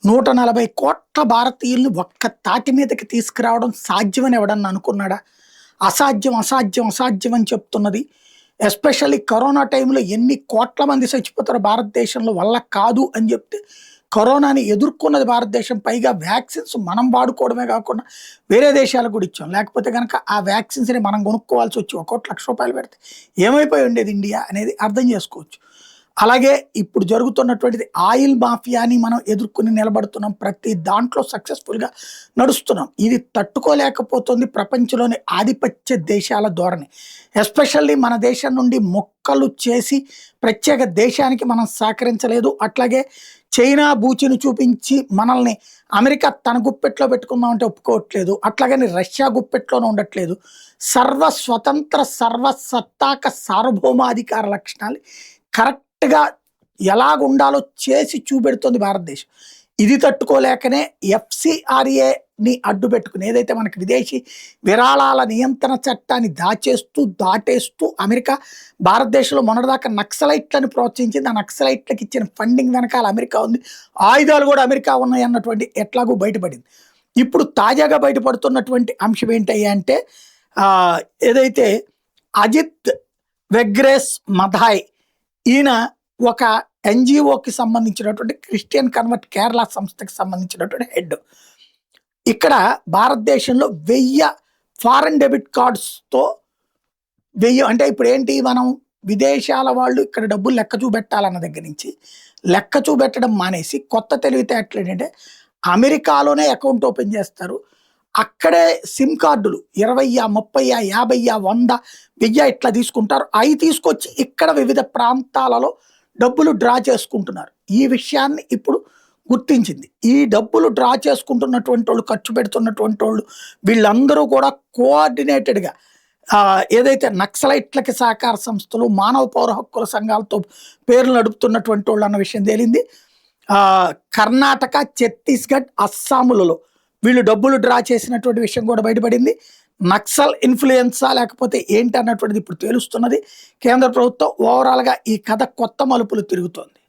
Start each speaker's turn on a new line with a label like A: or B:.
A: 140 కోట్ల భారతీయుల్ని ఒక్క తాటి మీదకి తీసుకురావడం సాధ్యమని ఎవడన్నా అనుకున్నాడా? అసాధ్యం, అసాధ్యం, అసాధ్యం అని చెప్తున్నది. ఎస్పెషల్లీ కరోనా టైంలో ఎన్ని కోట్ల మంది చచ్చిపోతారో భారతదేశంలో వల్ల కాదు అని చెప్తే, కరోనాని ఎదుర్కొన్నది భారతదేశం. పైగా వ్యాక్సిన్స్ మనం వాడుకోవడమే కాకుండా వేరే దేశాలకు కూడా ఇచ్చాం. లేకపోతే కనుక ఆ వ్యాక్సిన్స్‌ని మనం కొనుక్కోవాల్సి వచ్చి ₹1,00,00,000 పెడితే ఏమైపోయి ఉండేది ఇండియా అనేది అర్థం చేసుకోవచ్చు. అలాగే ఇప్పుడు జరుగుతున్నటువంటిది ఆయిల్ మాఫియాని మనం ఎదుర్కొని నిలబడుతున్నాం. ప్రతి దాంట్లో సక్సెస్‌ఫుల్‌గా నడుస్తున్నాం. ఇది తట్టుకోలేకపోతుంది ప్రపంచంలోని ఆధిపత్య దేశాల ధోరణి. ఎస్పెషల్లీ మన దేశం నుండి మొక్కలు చేసి ప్రత్యేక దేశానికి మనం సహకరించలేదు. అట్లాగే చైనా బూచిని చూపించి మనల్ని అమెరికా తన గుప్పెట్లో పెట్టుకుందామంటే ఒప్పుకోవట్లేదు. అట్లాగని రష్యా గుప్పెట్లోనే ఉండట్లేదు. సర్వస్వతంత్ర, సర్వసత్తాక, సార్వభౌమాధికార లక్షణాలు కరెక్ట్‌గా ఎలాగుండాలో చేసి చూపెడుతుంది భారతదేశం. ఇది తట్టుకోలేకనే ఎఫ్‌సిఆర్‌ఏని అడ్డు పెట్టుకుని ఏదైతే మనకి విదేశీ విరాళాల నియంత్రణ చట్టాన్ని దాటేస్తూ అమెరికా భారతదేశంలో మొన్నటిదాకా నక్సలైట్లను ప్రోత్సహించింది. ఆ నక్సలైట్లకు ఇచ్చిన ఫండింగ్ వెనకాల అమెరికా ఉంది. ఆయుధాలు కూడా అమెరికా ఉన్నాయి అన్నటువంటి ఎట్లాగూ బయటపడింది. ఇప్పుడు తాజాగా బయటపడుతున్నటువంటి అంశం ఏంటయ్యా అంటే ఏదైతే అజిత్ వెగ్రేస్ మధాయ్ ఈయన ఒక ఎన్‌జీఓకి సంబంధించినటువంటి క్రిస్టియన్ కన్వర్ట్ కేరళ సంస్థకి సంబంధించినటువంటి హెడ్. ఇక్కడ భారతదేశంలో 1000 ఫారెన్ డెబిట్ కార్డ్స్‌తో 1000 అంటే ఇప్పుడు ఏంటి, మనం విదేశాల వాళ్ళు ఇక్కడ డబ్బులు లెక్క చూపెట్టాలన్న దగ్గర నుంచి లెక్క చూపెట్టడం మానేసి కొత్త తెలివితేటలు ఏంటంటే అమెరికాలోనే అకౌంట్ ఓపెన్ చేస్తారు. అక్కడే సిమ్ కార్డులు 20, 30, 50, 100, 1000 ఇట్లా తీసుకుంటారు. అవి తీసుకొచ్చి ఇక్కడ వివిధ ప్రాంతాలలో డబ్బులు డ్రా చేసుకుంటున్నారు. ఈ విషయాన్ని ఇప్పుడు గుర్తించింది. ఈ డబ్బులు డ్రా చేసుకుంటున్నటువంటి వాళ్ళు, ఖర్చు పెడుతున్నటువంటి వాళ్ళు వీళ్ళందరూ కూడా కోఆర్డినేటెడ్‌గా ఏదైతే నక్సలైట్లకి సహకార సంస్థలు, మానవ పౌర హక్కుల సంఘాలతో పేర్లు నడుపుతున్నటువంటి వాళ్ళు అన్న విషయం తేలింది. కర్ణాటక, ఛత్తీస్‌గఢ్, అస్సాములలో వీళ్ళు డబ్బులు డ్రా చేసినటువంటి విషయం కూడా బయటపడింది. నక్సల్ ఇన్ఫ్లుయెన్సా లేకపోతే ఏంటి అన్నటువంటిది ఇప్పుడు తెలుస్తున్నది. కేంద్ర ప్రభుత్వం ఓవరాల్‌గా ఈ కథ కొత్త మలుపులు తిరుగుతోంది.